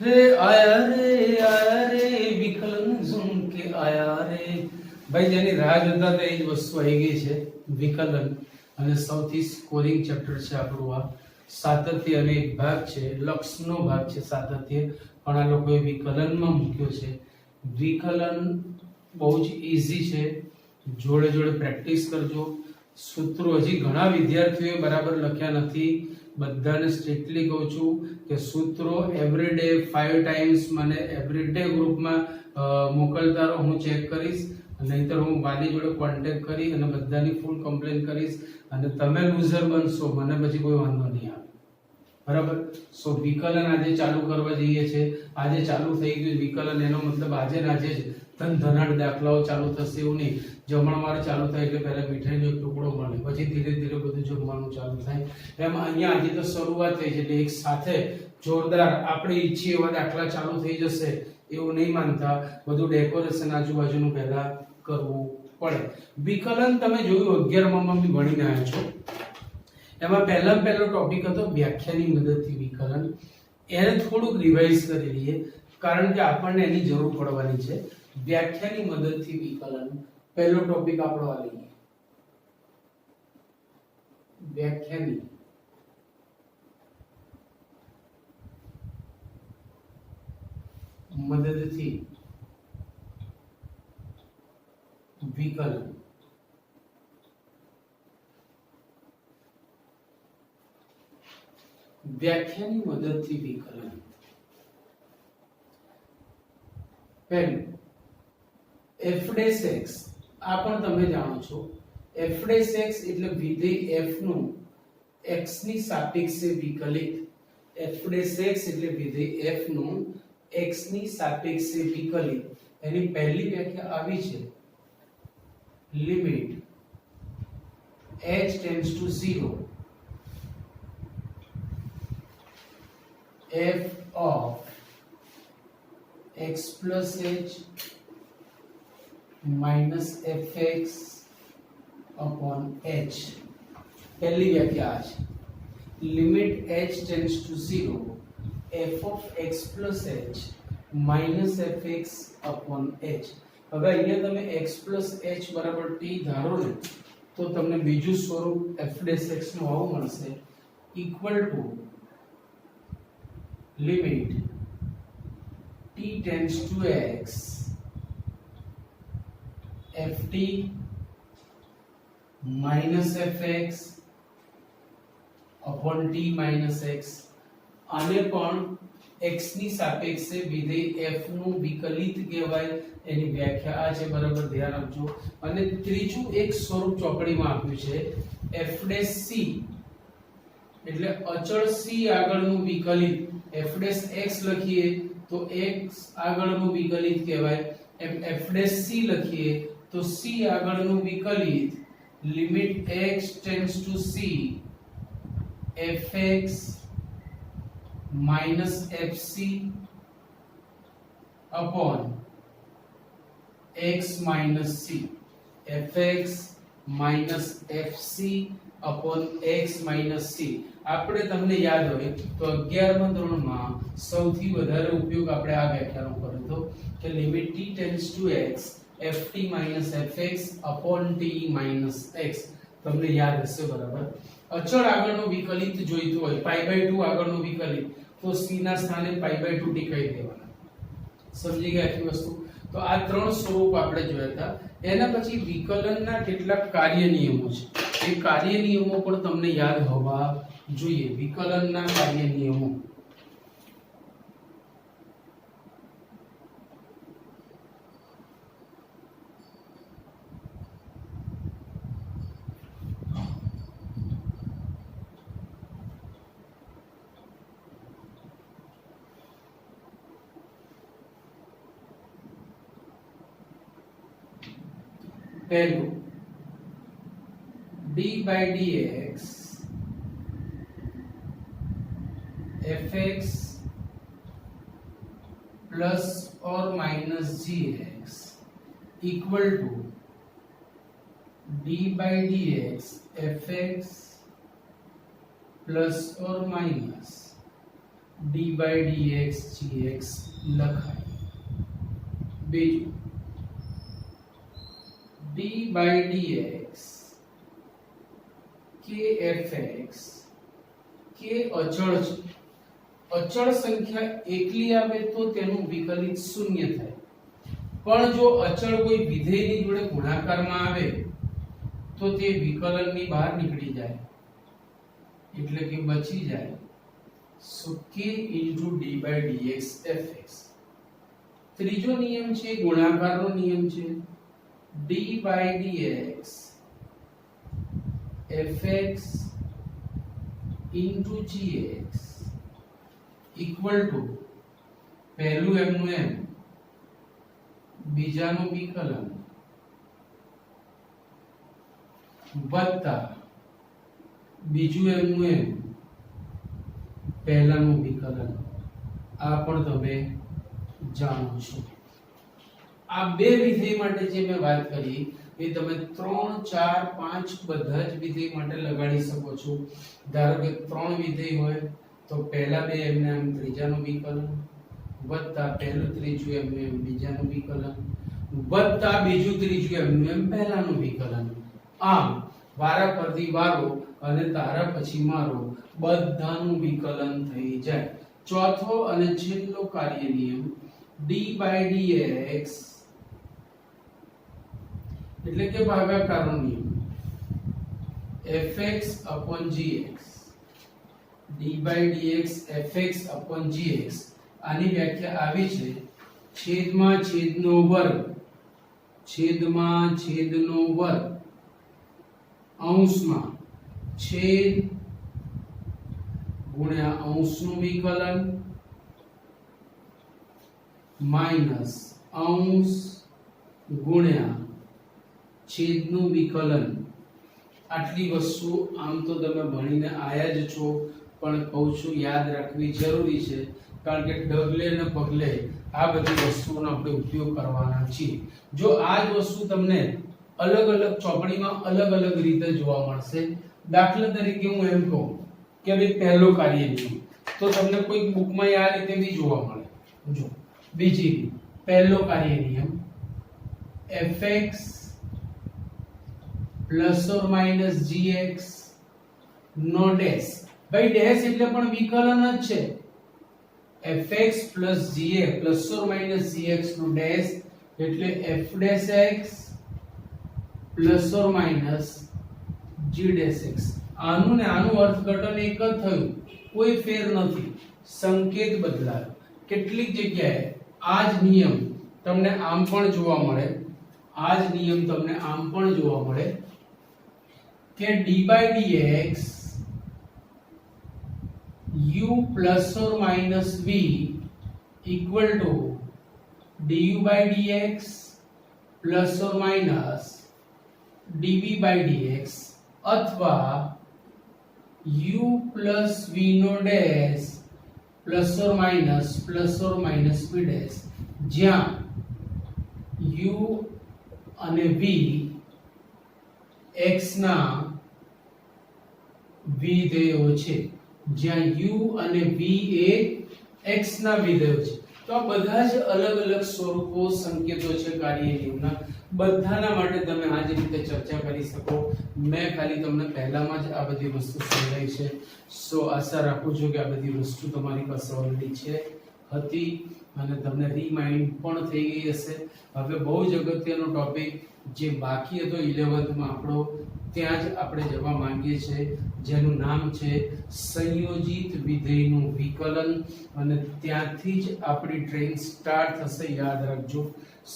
આયા રે વિકલન ઝુમકે આયા રે. ભાઈ જેની રાહ જોતા હતા એ જ વસ્તુ આવી ગઈ છે, વિકલન. અને સૌથી સ્કોરિંગ ચેપ્ટર છે આપણું આ. સાતત્ય અને એક ભાગ છે, લક્ષનો ભાગ છે સાતત્ય, પણ આ લોકોએ વિકલનમાં મૂક્યો છે. વિકલન બહુ જ ઈઝી છે, જોડે જોડે પ્રેક્ટિસ કરજો. સૂત્રો હજી ઘણા વિદ્યાર્થીઓએ બરાબર લખ્યા નથી. બધાને સ્ટ્રિક્ટલી કહું છું કે સૂત્રો એવરીડે 5 ટાઈમ્સ મને એવરીડે ગ્રુપમાં મોકલતા રહો, હું ચેક કરીશ. નહીંતર હું વાલી જોડે કોન્ટેક્ટ કરી અને બધાની ફૂલ કમ્પ્લેન કરીશ, અને તમે લૂઝર બનશો, મને પછી કોઈ વાંધો નહીં આવે. બરાબર. સો વિકલન આજે ચાલુ કરવા જઈએ છે. આજે ચાલુ થઈ ગયું વિકલન, એનો મતલબ આજે ને આજે જ ધનાઢ દાખલાઓ ચાલુ થશે એવું નહીં. જમણવાર ચાલુ થાય એટલે પહેલા મીઠાઈનો એક ટુકડો મળે, પછી ધીરે ધીરે બધું જમવાનું ચાલુ થાય. એમ અહીંયા આજે તો શરૂઆત થઈ છે એટલે એક સાથે જોરદાર આપણે ઈચ્છીએ એવા દાખલા ચાલુ થઈ જશે એવું નહીં માનતા. બધું ડેકોરેશન આજુબાજુનું પહેલા કરવું પડે. વિકલન તમે જોયું 11 માં બી ભણીને આવ્યા છો. એમાં પહેલો ટોપિક હતો વ્યાખ્યાની મદદથી વિકલન. એને થોડુંક રિવાઇઝ કરી લઈએ કારણ કે આપણને એની જરૂર પડવાની છે. વ્યાખ્યાની મદદથી વિકલન પહેલો ટોપિક આપણો આ લઈએ. વ્યાખ્યાની મદદથી વિકલન. વ્યાખ્યાની મદદથી વિકલન. પહેલું f' x. આ પણ તમે જાણો છો, f' x એટલે વિધેય f નું x ની સાપેક્ષે વિકલિત. f' x એટલે વિધેય f નું x ની સાપેક્ષે વિકલિત. એની પહેલી વ્યાખ્યા આવી છે, limit h tends to 0 f of x plus h minus fx upon h. पहली व्याख्या आज limit h tends to 0 f of x plus h minus fx upon h. હવે અહીંયા તમે x plus h બરાબર t ધારો ને તો તમને બીજું સ્વરૂપ f' x નું આવું મળશે, equal to limit t tends to x ft minus fx upon t minus x. આને પણ x ની સાપેક્ષે વિધેય f નું વિકલિત કહેવાય. એની વ્યાખ્યા આ છે, બરાબર ધ્યાન આપજો. અને ત્રીજું એક સ્વરૂપ ચોપડીમાં આપ્યું છે, f' c એટલે અચળ c આગળનું વિકલિત. f' x લખીએ તો x આગળનું વિકલિત કહેવાય. એમ f' c લખીએ તો c આગળનું વિકલિત. Limit x tends to c fx minus fc upon x minus c. fx minus fc upon x minus c. આપણે તમને યાદ હોય તો 11મા ધોરણમાં સૌથી વધારે ઉપયોગ આપણે આ વ્યાખ્યાનો કર્યો હતો કે limit t tends to x ft minus fx upon t minus x. તમને યાદ હશે, બરાબર. અચળ આગળનો વિકલિત જોઈતો હોય, π/2 આગળનો વિકલિત, તો c ના સ્થાને π/2 ટીકાઈ દેવાના. સમજી ગયા આખી વસ્તુ? તો આ ત્રણ સ્વરૂપ આપણે જોયા હતા. એના પછી વિકલનના કેટલાક કાર્ય નિયમો છે. એ કાર્ય નિયમો પણ તમને યાદ હોવા જોઈએ. વિકલનના કાર્ય નિયમો. પહેલું d/dx fx plus or minus gx equal to d/dx fx plus or minus d by dx gx લખાય. બીજું d by dx kfx કે અચળ છે. અચળ સંખ્યા એકલી આવે તો તેનું વિકલિત શૂન્ય થાય, પણ જો અચળ કોઈ વિધેયની જોડે ગુણાકારમાં આવે તો તે વિકલનની બહાર નીકળી જાય, એટલે કે બચી જાય. સો k into d by dx fx. ત્રીજો નિયમ છે ગુણાકારનો નિયમ છે. d by dx fx into gx equal to પહેલું એમનું એમ, બીજાનું વિકલન વત્તા બીજું એમનું એમ, પહેલાનું વિકલન. આ પણ તમે જાણો છો. આ બે વિધેય માટે જે મેં વાત કરી એ તમે 3 4 5 બધા જ વિધેય માટે લગાડી શકો છો. ધારો કે 3 વિધેય હોય તો પહેલા બે એમને એમ ત્રીજાનું વિકલન વત્તા પહેલું ત્રીજું એમને એમ બીજાનું વિકલન વત્તા બીજું ત્રીજું એમને એમ પહેલાનું વિકલન. આમ વારા પરથી વારો અને તારા પછી મારો બધાનું વિકલન થઈ જાય. ચોથો અને છેલ્લો કાર્ય નિયમ d by dx એટલે કે ભાગાકારનો નિયમ fx upon gx. d by dx fx upon gx આની વ્યાખ્યા આવી છે છેદમાં છેદનો વર્ગ અંશમાં છેદ ગુણ્યા અંશનું વિકલન માઈનસ અંશ ગુણ્યા છેદનું વિકલન. આટલી વસ્તુ આમ તો તમે ભણીને આયા જ છો, પણ કહું છું યાદ રાખવી જરૂરી છે, કારણ કે ડગલે ને પગલે આ બધી વસ્તુઓનો આપણે ઉપયોગ કરવાના છીએ. જો આ જ વસ્તુ તમને અલગ અલગ ચોપડીમાં અલગ અલગ રીતે જોવા મળશે. દાખલા તરીકે હું એમ કહું કે ભાઈ પહેલો કાર્ય નિયમ, તો તમને કોઈ બુકમાં આ રીતે બી જોવા મળે. જો બીજી રીત, પહેલો કાર્ય નિયમ fx plus or minus gx નો ડેશ. ભાઈ ડેશ એટલે પણ વિકલન જ છે. fx plus gx plus or minus gx નો ડેશ એટલે f dash x plus or minus g dash x. આનું ને આનું અર્થઘટન એક જ થયું, કોઈ ફેર નથી, સંકેત બદલાયો. કેટલીક જગ્યાએ આ જ નિયમ તમને આમ પણ જોવા મળે, કે d by dx u plus or minus v equal to du by dx plus or minus dv by dx અથવા u plus v નો dash plus or minus v dash, જ્યાં u અને v x ના વિધેયો છે. જ્યાં u અને v એ x ના વિધેયો છે. તો આ બધા જ અલગ અલગ સ્વરૂપો સંકેતો છે કાર્ય નિયમના. બધાના માટે તમે આ જ રીતે ચર્ચા કરી શકો. મેં ખાલી તમને પહેલામાં જ આ બધી વસ્તુ સમજાવી છે. સો આશા રાખું છું કે આ બધી વસ્તુ તમારી પાસે ઓલરેડી છે હતી અને તમને રીમાઇન્ડ પણ થઈ ગઈ હશે. હવે બહુ જ અગત્યનો ટોપિક જે બાકી હતો 11th માં આપણો, ત્યાં જ આપણે જવા માંગીએ છીએ, જેનું નામ છે સંયોજિત વિધેયનું વિકલન. અને ત્યાંથી જ આપણી ટ્રેન સ્ટાર્ટ થશે. યાદ રાખજો,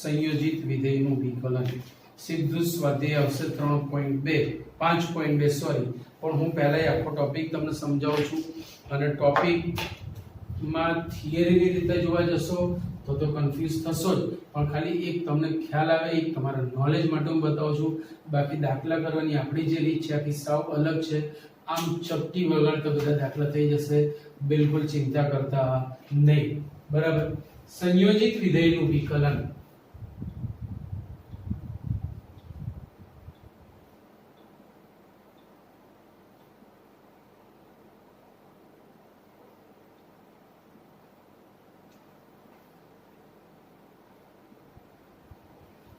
સંયોજિત વિધેયનું વિકલન. સીધું સ્વાધ્યાય આવશે 5.2 સોરી, પણ હું પહેલા આખો ટોપિક તમને સમજાવું છું. અને ટોપિક માં થિયરીની રીતે જોવા જશો તો કન્ફ્યુઝ થશો જ, પણ ખાલી એક તમને ખ્યાલ આવે, એક તમારા નોલેજ માટે હું બતાવું છું. બાકી દાખલા કરવાની આપણી જે રીત છે આખી સાવ અલગ છે. આમ ચપટી વગાડતા બધા દાખલા થઈ જશે, બિલકુલ ચિંતા કરતા નહીં. બરાબર. સંયોજિત વિધેયનું વિકલન.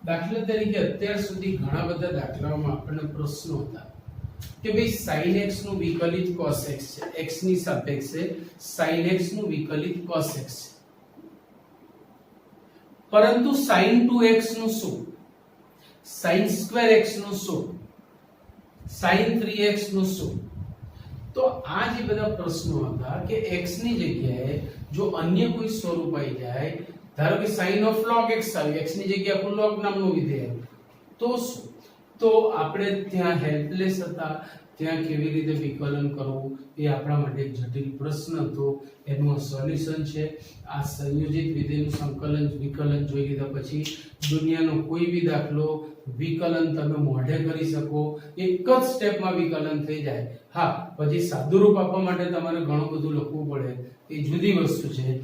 દાખલા તરીકે અત્યાર સુધી ઘણા બધા દાખલાઓમાં આપણને પ્રશ્નો હતા કે ભાઈ sin x નું વિકલિત cos x છે, x ની સાપેક્ષે sin x નું વિકલિત cos x છે, પરંતુ sin 2x નું શું, sin square x નું શું, sin 3x નું શું? તો આ જે બધા પ્રશ્નો હતા કે x ની જગ્યાએ જો અન્ય કોઈ સ્વરૂપ આવી જાય, ધારો કે sin of log x આવ્યું, x ની જગ્યાએ આપણું log નામનું વિધેય આવ્યું, તો શું? તો આપણે ત્યાં હેલ્પલેસ હતા, ત્યાં કેવી રીતે વિકલન કરવું એ આપણા માટે એક જટિલ પ્રશ્ન હતો. એનું સોલ્યુશન છે આ સંયોજિત વિધેયનું સંકલન વિકલન જોઈ લીધા પછી દુનિયાનો કોઈ બી દાખલો વિકલન તમે મોઢે કરી શકો, એક જ સ્ટેપમાં વિકલન થઈ જાય. હા, પછી સાદુરૂપ આપવા માટે તમારે ઘણું બધું લખવું પડે, એ જુદી વસ્તુ છે,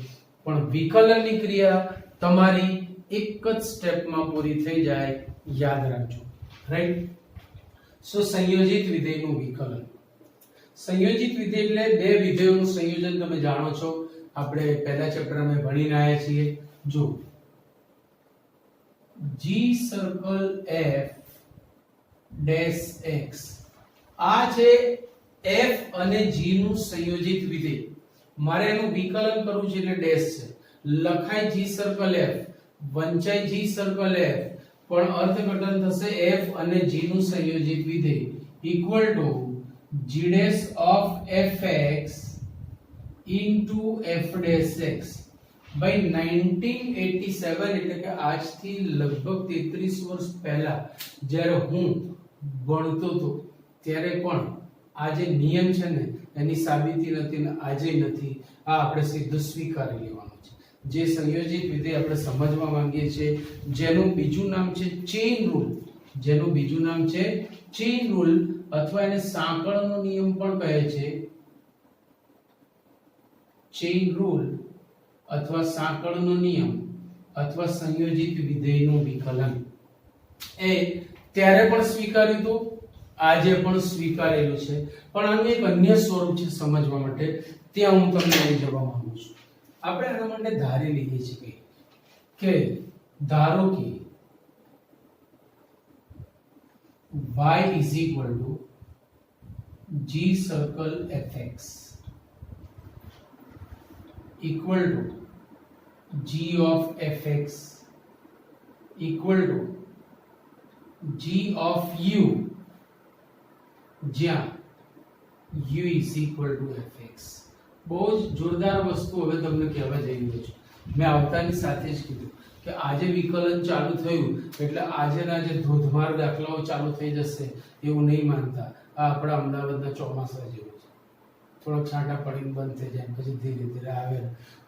પણ વિકલનની ક્રિયા તમારી એક જ સ્ટેપમાં પૂરી થઈ જાય, યાદ રાખજો. રાઈટ? સો સંયોજિત વિધેયનું વિકલન. સંયોજિત વિધેય એટલે બે વિધેયોનું સંયોજન. તમે જાણો છો, આપણે પહેલા ચેપ્ટરમાં ભણીને આવ્યા છીએ. જો g circle f dash x, આ છે f અને g નું સંયોજિત વિધેય. મારે એનું વિકલન કરવું છે એટલે ડેશ છે, લખાય g સર્કલ f, વંચાય g સર્કલ f, પણ અર્થઘટન થશે f અને g નું સંયોજિત વિધેય equal to g dash of fx into f dash x. ભાઈ 1987 એટલે કે આજથી લગભગ 33 વર્ષ પહેલા જ્યારે હું ભણતો હતો ત્યારે પણ આ જે નિયમ છે ને એની સાબિતી નથી ને આજે નથી. આ આપણે સીધું સ્વીકારી લેવાનું છે. જે સંયોજિત વિધેય આપણે સમજવા માંગીએ છીએ, જેનું બીજું નામ છે ચેઇન રૂલ, જેનું બીજું નામ છે ચેઇન રૂલ અથવા એને સાંકળનો નિયમ પણ કહે છે. ચેઇન રૂલ અથવા સાંકળનો નિયમ અથવા સંયોજિત વિધેયનું વિકલન એ ત્યારે પણ સ્વીકાર્યું હતું, આજે પણ સ્વીકારેલું છે, પણ આનું એક અન્ય સ્વરૂપ છે સમજવા માટે, ત્યાં હું તમને લઈ જવા માંગુ છું. આપણે આના માટે ધારી લઈએ છીએ કે ધારો કે y is equal to g circle fx equal to g of fx equal to g of u, જ્યાં u is equal to fx. બહુ જ જોરદાર વસ્તુ હવે તમને કહેવા જઈ રહ્યો છું. મેં આવતાની સાથે જ કીધું કે આજે વિકલન ચાલુ થયું એટલે આજેના જે ધોધમાર દાખલાઓ ચાલુ થઈ જશે એવું નહીં માનતા. આ આપણા અમદાવાદના ચોમાસા જેવું છે, થોડોક છાંટા પડીને બંધ થઈ જાય, પછી ધીરે ધીરે આવે,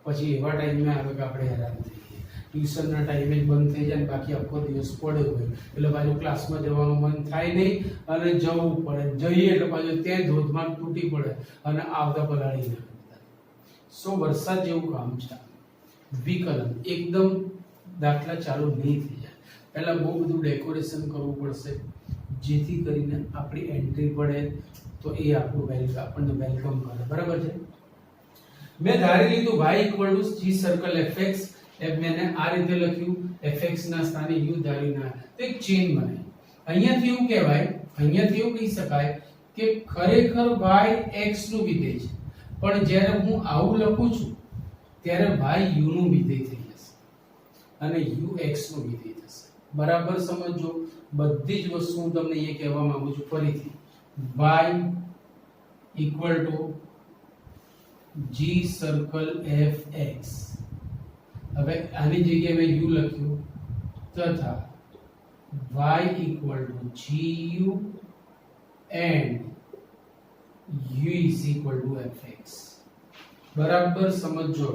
પછી એવા ટાઈમે આવે કે આપણે હેરાન થઈ જઈએ. ટ્યુશનના ટાઈમે જ બંધ થઈ જાય, બાકી આખો દિવસ પડ્યો હોય એટલે પાછું ક્લાસમાં જવાનું મન થાય નહીં અને જવું પડે. જઈએ એટલે પાછું ત્યાં ધોધમાર તૂટી પડે અને આવતા પલાળી નાખે. સો વરસાદ જેવું કામ છે. વિકલન એકદમ દાખલા ચાલુ નહીં થઈ જાય, પહેલા બહુ બધું ડેકોરેશન કરવું પડશે જેથી કરીને આપણી એન્ટ્રી પડે તો એ આપણને વેલકમ કરે. બરાબર છે? મેં ધારી લીધું y equal to g circle fx, મેં આ રીતે લખ્યું, fx ના સ્થાને u ધારીને તો એક ચેન બને. અહીંયાથી એવું કહેવાય, અહીંયાથી એવું કહી શકાય કે ખરેખર y x નું વિધેય છે, પણ જ્યારે હું આવું લખું છું ત્યારે y u નું વિધેય થઈ જશે અને u x નું વિધેય થશે. બરાબર સમજો. બધી જ વસ્તુ હું તમને એ કહેવા માંગુ છું ફરીથી. y equal to g circle fx, હવે આની જગ્યાએ મેં u લખ્યું, તથા y equal to gu and u is equal to fx. બરાબર સમજો.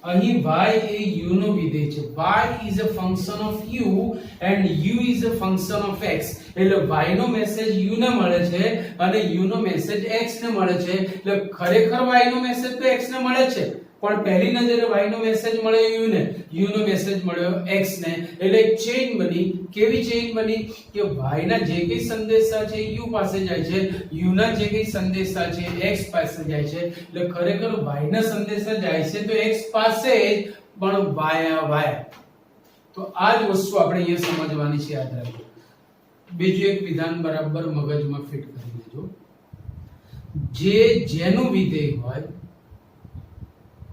અહીં y એ u નો વિધેય છે. y is a function of u and u is a function of x. એટલે y નો મેસેજ u ને મળે છે અને u નો મેસેજ x ને મળે છે. એટલે ખરેખર y નો મેસેજ તો x ને મળે છે, પણ પહેલી નજરે y નો મેસેજ મળ્યો u ને, u નો મેસેજ મળ્યો x ને. એટલે એક ચેઇન બની. કેવી ચેઇન બની કે y ના જે કઈ સંદેશા છે u પાસે જાય છે, u ના જે કઈ સંદેશા છે x પાસે જાય છે. એટલે ખરેખર y ના સંદેશા જાય છે તો x પાસે જ, પણ વાયા. તો આ જ વસ્તુ આપણે અહીંયા સમજવાની છે, યાદ રાખજો. બીજું એક વિધાન બરાબર મગજમાં ફિટ કરી લેજો. જેનું વિધેય હોય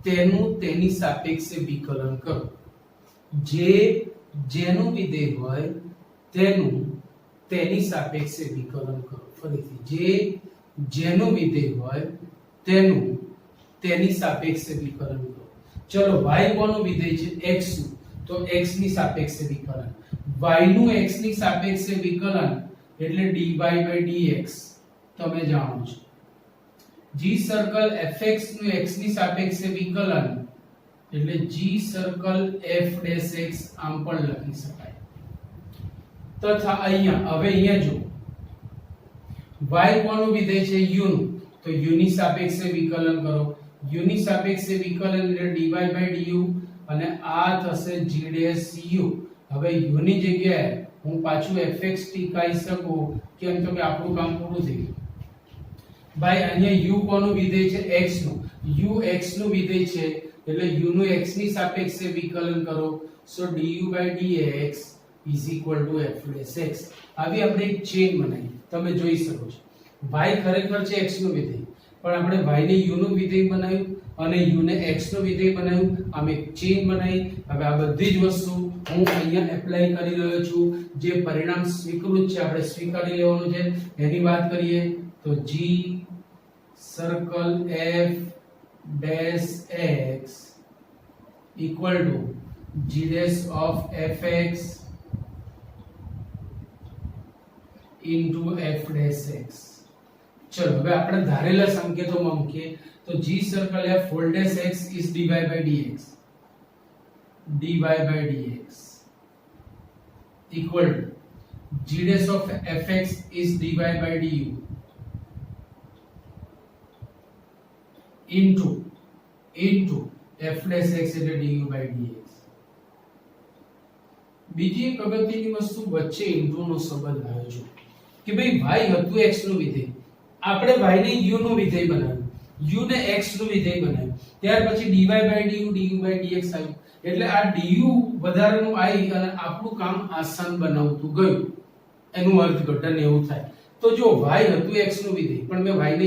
તેનું તેની સાપેક્ષે વિકલન કરો. જેનું વિધેય હોય તેનું તેની સાપેક્ષે વિકલન કરો. ફરીથી, જેનું વિધેય હોય તેનું તેની સાપેક્ષે વિકલન કરો. ચલો, y કોનું વિધેય છે? x નું, તો x ની સાપેક્ષે વિકલન. y નું x ની સાપેક્ષે વિકલન એટલે dy/dx તમે જાણો છો. g સર્કલ fx નું x ની સાપેક્ષે વિકલન એટલે g સર્કલ f'(x) આમ પણ લખી શકાય. તથા અહીંયા જો y કોનું વિધેય છે? u નું, તો u ની સાપેક્ષે વિકલન કરો. u ની સાપેક્ષે વિકલન એટલે dy/du અને આ થશે g'(u). હવે u ની જગ્યાએ હું પાછું fx ટીકાઈ શકું, કેમ તો કે આપણું કામ પૂરું થઈ ગયું. ભાઈ અહીંયા u કોનું વિધેય છે? x નું. u x નું વિધેય છે એટલે u નું x ની સાપેક્ષે વિકલન કરો. સો du/dx f'(x). આવી આપણે એક ચેન બનાવી, તમે જોઈ શકો છો. y ખરેખર છે x નું વિધેય, પણ આપણે y ને u નું વિધેય બનાવ્યું અને u ને x નું વિધેય બનાવ્યું. આમ એક ચેન બનાવી. હવે આ બધી જ વસ્તુ હું અહીંયા એપ્લાય કરી રહ્યો છું. જે પરિણામ સ્વીકૃત છે આપણે સ્વીકારી લેવાનું છે. એની વાત કરીએ તો g circle f'(x) equal to g' of fx into f'(x). ચલો, હવે આપણે ધારેલા સંકેતોમાં મૂકીએ તો g circle f'(x) is dy/dx equal to g' of fx is dy/du into f'(x) એટલે du/dx. બીજી એક અગત્યની વસ્તુ, વચ્ચે ઇન્ટુ નો સંબંધ આવ્યો છે કે ભાઈ y હતું x નું વિધેય, આપણે y ને u નું વિધેય બનાવ્યું, u ને x નું વિધેય બનાવ્યું, ત્યાર પછી dy/du du/dx આવ્યું. એટલે આ du વધારાનું આવી અને આપણું કામ આસાન બનાવતું ગયું. એનું અર્થઘટન એવું થાય. તો જો y હતું x નું વિધેય, પણ મેં y ને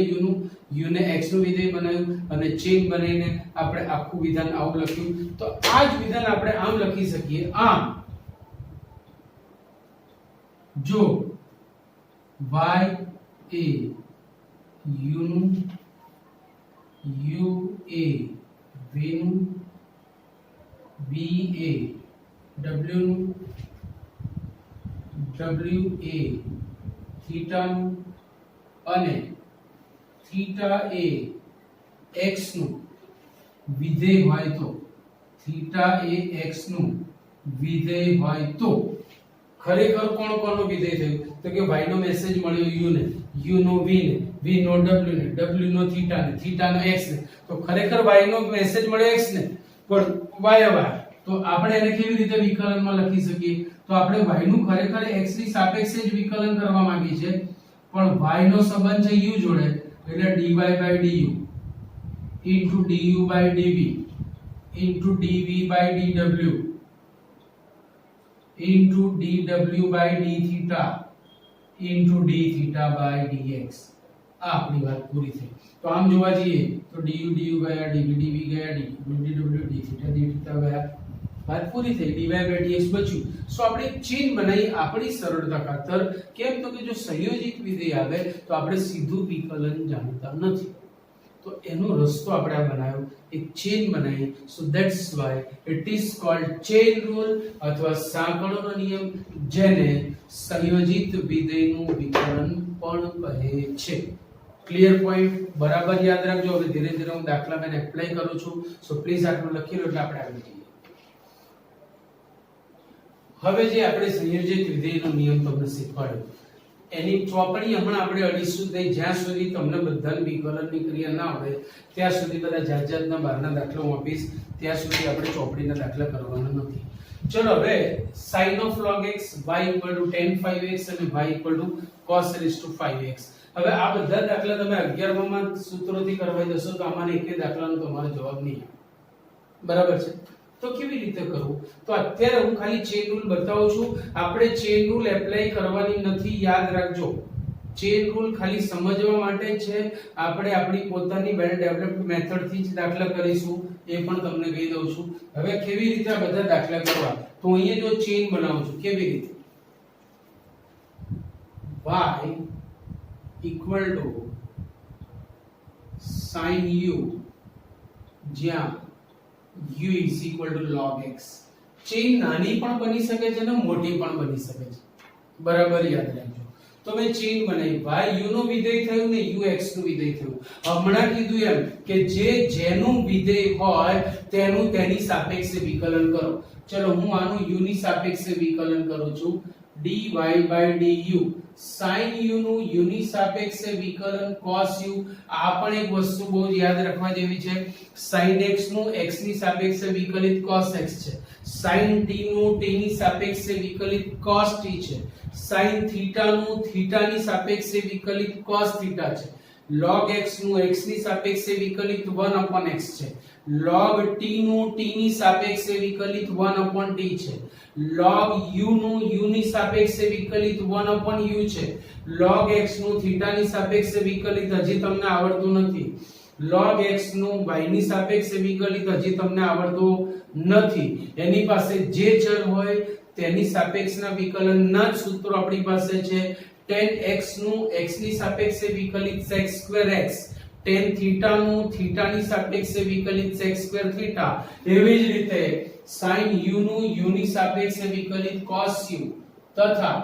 u ને x નું વિધેય બનાવ્યું અને ચેન બનાવીને આપણે આખું વિધાન આવું લખ્યું. તો આ જ વિધાન આપણે આમ લખી શકીએ. આમ જો y એ u નું, u એ v નું, v એ w નું, w એ થીટા નું અને થીટા એ x નું વિધેય હોય તો, થીટા એ x નું વિધેય હોય તો ખરેખર કોણ કોનું વિધેય થયું? તો કે y નો મેસેજ મળ્યો u ને, u નો v ને, v નો w ને, w નો થીટા ને, થીટા નો x ને. તો ખરેખર y નો મેસેજ મળ્યો x ને, પણ y તો આપણે એને કેવી રીતે વિકલનમાં લખી શકીએ? તો આપણે y નું ખરેખર x ની સાપેક્ષે જ વિકલન કરવા માંગીએ છીએ, પણ y નો સંબંધ છે u જોડે એટલે dy/du into du/dv into dv/dw into dw/dθ into dθ/dx. આ આપણી વાત પૂરી થઈ. તો આમ જોવા જઈએ તો du ગયા, dv ગયા, dw dθ dθ ગયા. વાત પૂરી થઈ. dy/dx બચ્યું. સો આપણે એક ચેન બનાવી આપણી સરળતા ખાતર. કેમ તો કે જો સંયોજિત વિધેય આવે તો આપણે સીધું વિકલન જાણતા નથી, તો એનો રસ્તો આપણે આ બનાવ્યો, એક ચેન બનાવી. સો that's why it is called chain rule અથવા સાંકળોનો નિયમ, જેને સંયોજિત વિધેયનું વિકલન પણ કહે છે. Clear point? બરાબર યાદ રાખજો. હવે ધીરે ધીરે હું દાખલા મેં એપ્લાય કરું છું. સો પ્લીઝ આટલું લખી લો એટલે આપણે આગળ જઈએ. હવે જે આપણે સંયોજિત વિધેયનો નિયમ તમને શીખવાડ્યો, એની ચોપડી હમણાં આપણે અડીશું નહીં. જ્યાં સુધી તમને બધાને વિકલનની ક્રિયા ના આવડે ત્યાં સુધી બધા જાત જાતના બહારના દાખલા હું આપીશ, ત્યાં સુધી આપણે ચોપડીના દાખલા કરવાના નથી. ચલો, હવે sin of log x y = tan 5x અને y = cos 5x. હવે આ બધા દાખલા તમે 11 માં સૂત્રોથી કરવાઈ દશો તો આમાંને એકે દાખલાનો તમારો જવાબ નહીં આવે. બરાબર છે? તો તો કેવી રીતે કરવું? તો અત્યારે હું ખાલી ચેન રૂલ બતાવું છું. આપણે ચેન રૂલ એપ્લાય કરવાની નથી, યાદ રાખજો. ચેન રૂલ ખાલી સમજવા માટે છે. આપણે આપણી પોતાની વેલ ડેવલપ્ડ મેથડ થી જ દાખલા કરીશું, એ પણ તમને કહી દઉં છું. હવે કેવી રીતે આ બધા દાખલા કરવા? તો અહીંયા જો ચેન બનાવું છું, કેવી રીતે? y equal to sin u, જ્યાં u is equal to log x. Chain નાની પણ બની શકે છે અને મોટી પણ બની શકે છે, બરાબર યાદ રાખજો. તો મેં ચેન બનાવી, y u નું વિધેય થયું ને u x નું વિધેય થયું. હમણાં કીધું એમ કે જેનું વિધેય હોય તેનું તેની સાપેક્ષે વિકલન કરો. ચલો હું આનું u ની સાપેક્ષે વિકલન કરું છું. dy by du sin u નું u ની સાપેક્ષે વિકલન cos u. આ પણ એક વસ્તુ બહુ યાદ રાખવા જેવી છે. sin x નું x ની સાપેક્ષે વિકલિત cos x છે. sin t નું t ની સાપેક્ષે વિકલિત cos t છે. sin થીટા નું થીટા ની સાપેક્ષે વિકલિત cos થીટા છે. log x નું x ની સાપેક્ષે વિકલિત 1/x છે. log t નું t ની સાપેક્ષે વિકલિત 1/t છે. log u નું u ની સાપેક્ષે વિકલિત 1/u છે. log x નું થીટા ની સાપેક્ષે વિકલિત હજી તમને આવડતું નથી. log x નું y ની સાપેક્ષે વિકલિત હજી તમને આવડતું નથી. એની પાસે જે ચલ હોય તેની સાપેક્ષના વિકલનના જ સૂત્રો આપણી પાસે છે. tan x નું x ની સાપેક્ષે વિકલિત sec2x, tan થીટા નું થીટા ની સાપેક્ષે વિકલિત sec2 થીટા. એવી જ રીતે sin u નું u ની સાપેક્ષે વિકલિત cos u તથા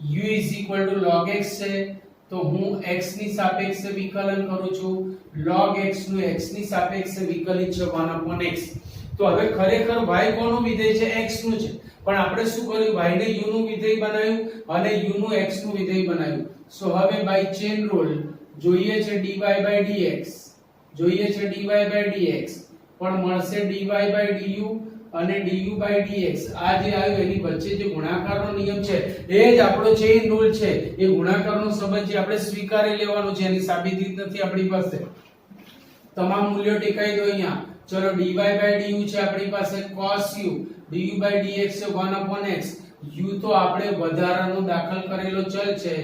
u log x છે તો હું x ની સાપેક્ષે વિકલન કરું છું. log x નું x ની સાપેક્ષે વિકલિત છે 1/x. તો હવે ખરેખર y કોનું વિધેય છે? x નું છે. પણ આપણે શું કર્યું? y ને u નું વિધેય બનાવ્યું અને u નું x નું વિધેય બનાવ્યું. સો હવે બાય ચેન રૂલ જોઈએ છે dy by dx, જોઈએ છે dy by dx, પણ મળશે dy by du અને du by dx. આ જે આવ્યું એની વચ્ચે જે ગુણાકારનો નિયમ છે એ જ આપણો ચેન રૂલ છે. એ ગુણાકારનો સંબંધ જે આપણે સ્વીકારી લેવાનો છે, એની સાબિતી નથી આપણી પાસે. તમામ મૂલ્યો ટીકાઈ દો અહીંયા. ચલો dy by du છે આપણી પાસે cos u, du by dx છે 1/x. u તો આપણે વધારાનો દાખલ કરેલો ચલ છે,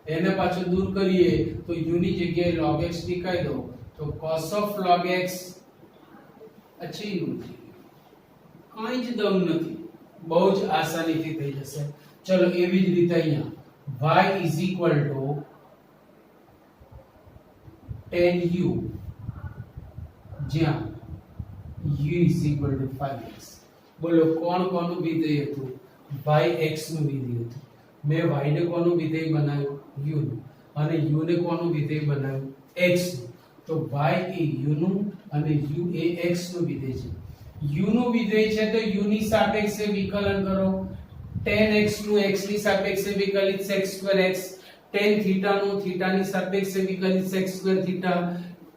એને પાછો દૂર કરીએ તો u ની જગ્યાએ log x ટીકાઈ દો તો cos of log x અચી નથી, કાંઈ જ દમ નથી, બહુ જ આસાનીથી થઈ જશે. ચલો એવી જ રીતે અહીંયા y is equal to tan u, જ્યાં u is equal to 5x. બોલો કોણ કોનું વિધેય હતું? y x નું વિધેય હતું. મેં y ને કોનું વિધેય બનાવ્યું? u નું. અને u ને કોનું વિધેય બનાવ્યું? x નું. તો y એ u નું અને u એ x નું વિધેય છે. u નું વિધેય છે તો u ની સાપેક્ષે વિકલન કરો. tan x નું x ની સાપેક્ષે વિકલિત sec2x, tan થીટા નું થીટા ની સાપેક્ષે વિકલિત sec2 થીટા,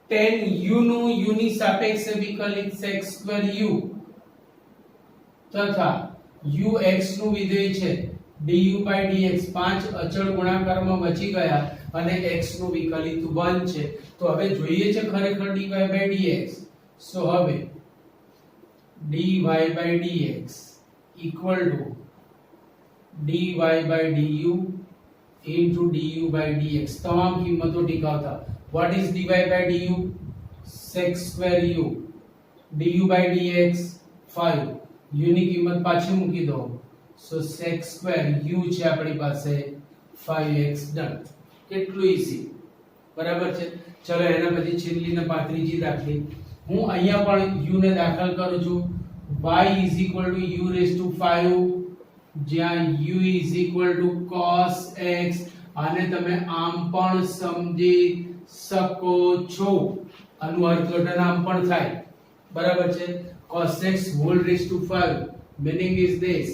tan u નું u ની સાપેક્ષે વિકલિત sec2u તથા u x નું વિધેય છે du by dx. પાંચ અચળ ગુણાકારમાં બચી ગયા અને x નું વિકલિત 1 છે. તો હવે જોઈએ છે ખરેખર dy by dx. સો હવે dy by dx equal to dy by du into du by dx. તમામ કિંમતો ટીકાવતા. what is dy by du? sec2u. du by dx 5, u ની કિંમત પાછી મૂકી દો. સો sec2u છે આપણી પાસે 5x. ડન. કેટલું ઈઝી, બરાબર છે. ચલો એના પછી છેલ્લી ને 35 દાખલી. હું અહીંયા પણ u ને દાખલ કરું છું. y is equal to u raised to 5, જ્યાં u is equal to cos x. આને તમે આમ પણ સમજી શકો છો, આનું અર્થઘટન આમ પણ થાય, બરાબર છે. cos x whole raised to 5 meaning is this.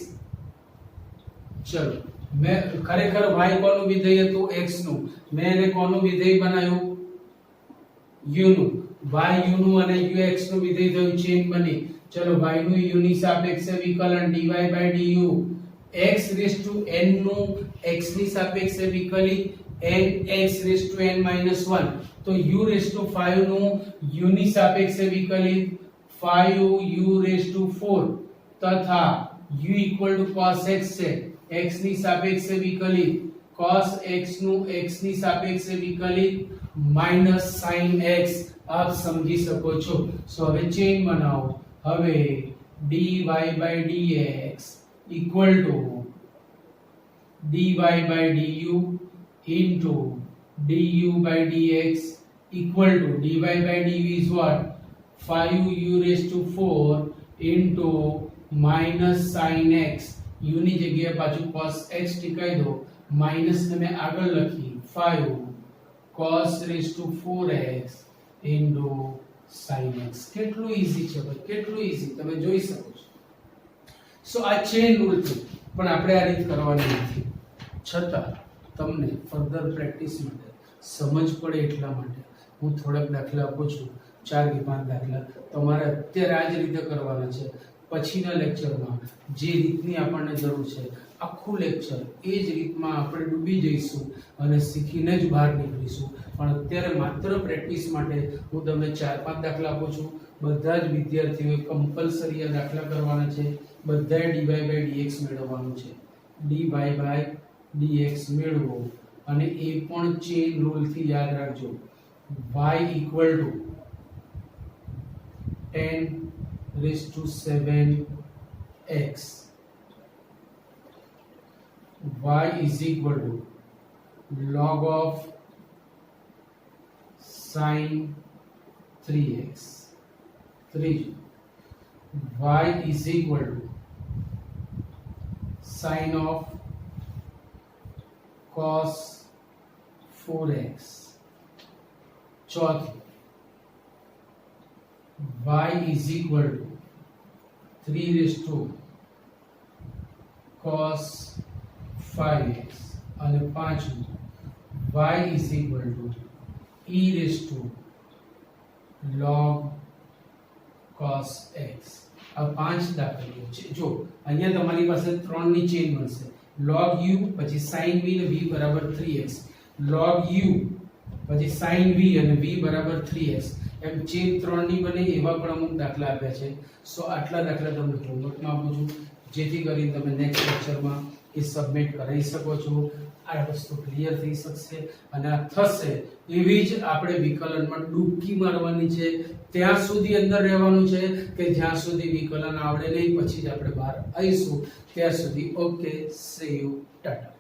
ચલો મેં ખરેખર y કોનું વિધેય હતું? x નું. મેં એને કોનું વિધેય બનાવ્યું? u નું. y u નું અને u x નું વિધેય થયું, ચેન બની. ચલો y નું u ની સાપેક્ષે વિકલન dy by du, x raised to n નું x ની સાપેક્ષે વિકલિત n x raised to n minus 1. તો u raised to 5 નું u ની સાપેક્ષે વિકલિત 5u raised to 4 તથા u equal to cos x છે, x ની સાપેક્ષે વિકલિત, cos x નું x ની સાપેક્ષે વિકલિત માઈનસ sin x, આપ સમજી શકો છો. સો હવે ચેન બનાવો. હવે dy by dx equal to dy by du into du by dx equal to dy by du is what? 5u raised to 4 into minus sin x, u ની જગ્યાએ પાછું cos x ટીકાઈ દો, માઈનસ ને મેં આગળ લખી 5 cos raised to 4x into sin x. કેટલું easy છે ભાઈ, કેટલું ઈઝી, તમે જોઈ શકો છો. સો આ ચેન રૂલ છે, પણ આપણે આ રીત કરવાની નથી. છતાં તમને ફર્ધર પ્રેક્ટિસ માટે સમજ પડે એટલા માટે હું થોડાક દાખલા આપું છું, 4 કે 5 દાખલા. તમારે અત્યારે આ જ રીતે કરવાના છે. પછીના લેક્ચરમાં જે રીતની આપણને જરૂર છે આખું લેક્ચર એ જ રીતમાં આપણે ડૂબી જઈશું અને શીખીને જ બહાર નીકળીશું. પણ અત્યારે માત્ર પ્રેક્ટિસ માટે હું તમને 4-5 દાખલા આપું છું. બધા જ વિદ્યાર્થીઓએ કમ્પલસરી આ દાખલા કરવાના છે. બધાએ dy by dx મેળવવાનું છે. dy by dx મેળવો અને એ પણ ચેન રૂલ થી યાદ રાખજો. y equal to 10 raised to 7x, y is equal to log of sin 3x. ત્રીજું, y is equal to sin of cos 4x. ચોથું, y is equal to 3 raised to cos 5x. અને પાંચમું, y is equal to e raised to log cos x. આ 5 દાખલાઓ છે. જો અહીંયા તમારી પાસે 3 ની ચેન બનશે. log u પછી sin v ને v બરાબર 3x, log u પછી sin v અને v બરાબર 3x. એમ ચેન 3 ની બને એવા પણ અમુક દાખલા આપ્યા છે. સો આટલા દાખલા તમને હોમવર્કમાં આપું છું, જેથી કરીને તમે નેક્સ્ટ લેક્ચરમાં એ સબમિટ કરી શકો છો. આ વસ્તુ ક્લિયર થઈ શકશે અને આ થશે. એવી જ આપણે વિકલનમાં ડૂબકી મારવાની છે. ત્યાં સુધી અંદર રહેવાનું છે કે જ્યાં સુધી વિકલન આવડે નહીં, પછી જ આપણે બહાર આવીશું. ત્યાં સુધી ઓકે, સી યુ, ટાટા.